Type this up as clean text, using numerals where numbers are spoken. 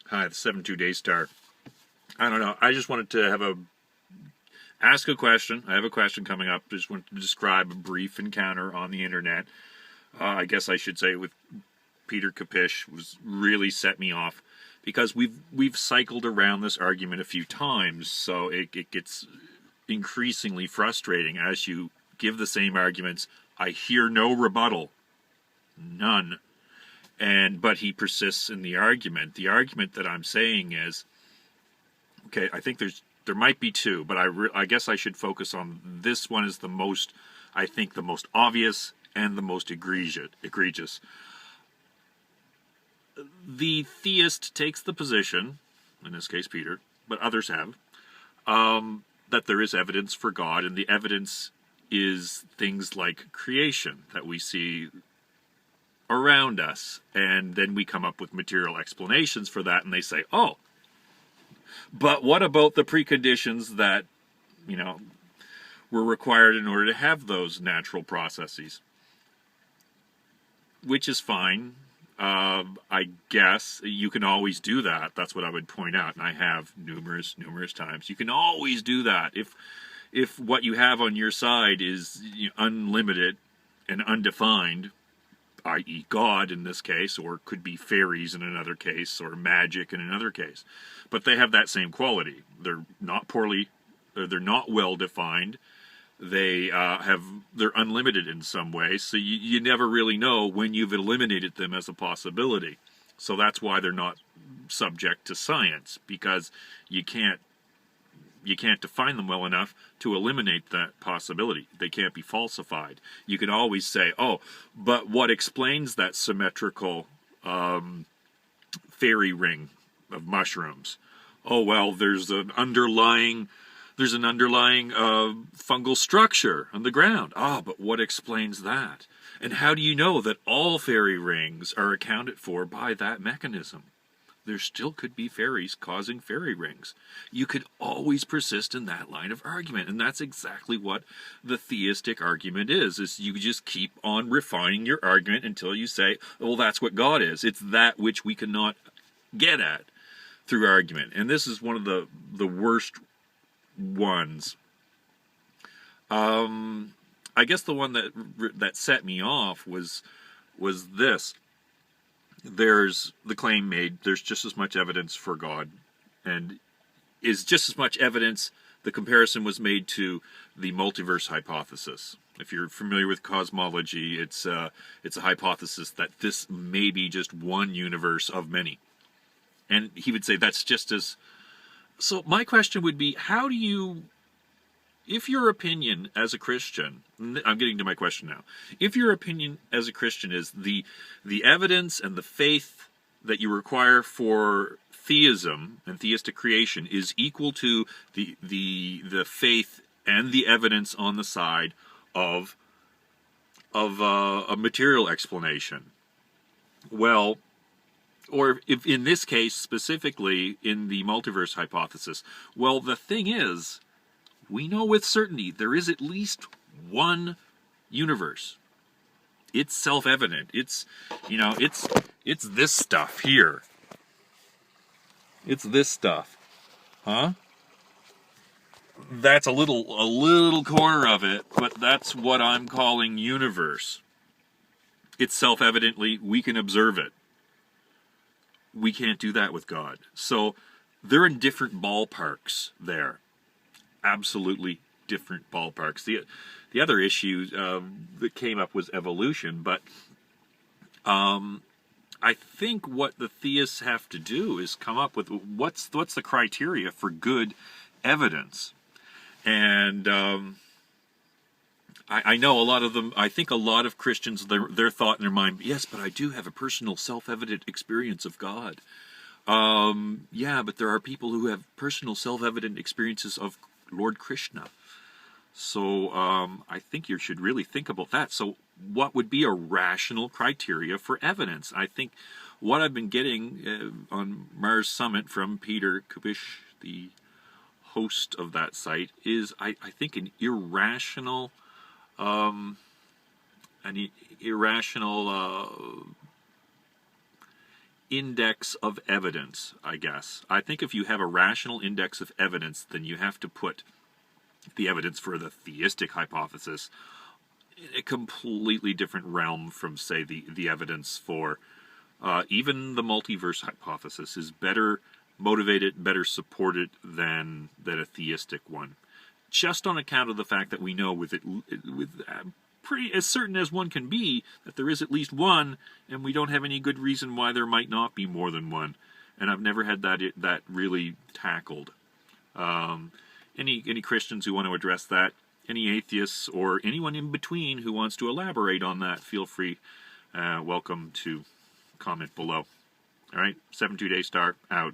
Hi, the 7-2 Daystar. I don't know. I just wanted to ask a question. I have a question coming up. Just wanted to describe a brief encounter on the internet. I guess I should say with Peter Capish was really set me off because we've cycled around this argument a few times, so it gets increasingly frustrating as you give the same arguments. I hear no rebuttal, none. But he persists in the argument. The argument that I'm saying is, okay, I think there might be two, but I guess I should focus on this one as the most obvious and the most egregious. The theist takes the position, in this case Peter, but others have, that there is evidence for God, and the evidence is things like creation that we see around us, and then we come up with material explanations for that, and they say, oh, but what about the preconditions that, were required in order to have those natural processes? Which is fine. I guess you can always do that. That's what I would point out, and I have numerous times. You can always do that. If what you have on your side is unlimited and undefined, i.e. God in this case, or it could be fairies in another case, or magic in another case. But they have that same quality. They're not well defined. They're unlimited in some way, so you never really know when you've eliminated them as a possibility. So that's why they're not subject to science, because you can't define them well enough to eliminate that possibility. They can't be falsified. You can always say, oh, but what explains that symmetrical fairy ring of mushrooms? Oh, well, there's an underlying fungal structure on the ground. But what explains that? And how do you know that all fairy rings are accounted for by that mechanism? There still could be fairies causing fairy rings. You could always persist in that line of argument, and that's exactly what the theistic argument is you just keep on refining your argument until you say, well, that's what God is. It's that which we cannot get at through argument. And this is one of the worst ones. I guess the one that set me off was this. There's the claim made, there's just as much evidence for God, and is just as much evidence. The comparison was made to the multiverse hypothesis. If you're familiar with cosmology, it's a hypothesis that this may be just one universe of many. And he would say that's just as... So my question would be, how do you... If your opinion as a Christian, I'm getting to my question now. If your opinion as a Christian is the evidence and the faith that you require for theism and theistic creation is equal to the faith and the evidence on the side of a material explanation, well, or if in this case specifically in the multiverse hypothesis, well, the thing is, we know with certainty there is at least one universe. It's self-evident. It's this stuff here. It's this stuff. Huh? That's a little corner of it, but that's what I'm calling universe. It's self-evidently, we can observe it. We can't do that with God. So they're in different ballparks there. Absolutely different ballparks. The other issue that came up was evolution, but I think what the theists have to do is come up with what's the criteria for good evidence. And I know a lot of them, I think a lot of Christians, their thought in their mind, yes, but I do have a personal self-evident experience of God. Yeah, but there are people who have personal self-evident experiences of Lord Krishna. So I think you should really think about that. So what would be a rational criteria for evidence? I think what I've been getting on Mars Summit from Peter Capish, the host of that site, is I think an irrational index of evidence, I guess. I think if you have a rational index of evidence, then you have to put the evidence for the theistic hypothesis in a completely different realm from, say, the evidence for even the multiverse hypothesis is better motivated, better supported than a theistic one. Just on account of the fact that we know with pretty as certain as one can be that there is at least one, and we don't have any good reason why there might not be more than one. And I've never had that really tackled. Any Christians who want to address that, any atheists, or anyone in between who wants to elaborate on that, feel free. Welcome to comment below. All right, 72 Daystar out.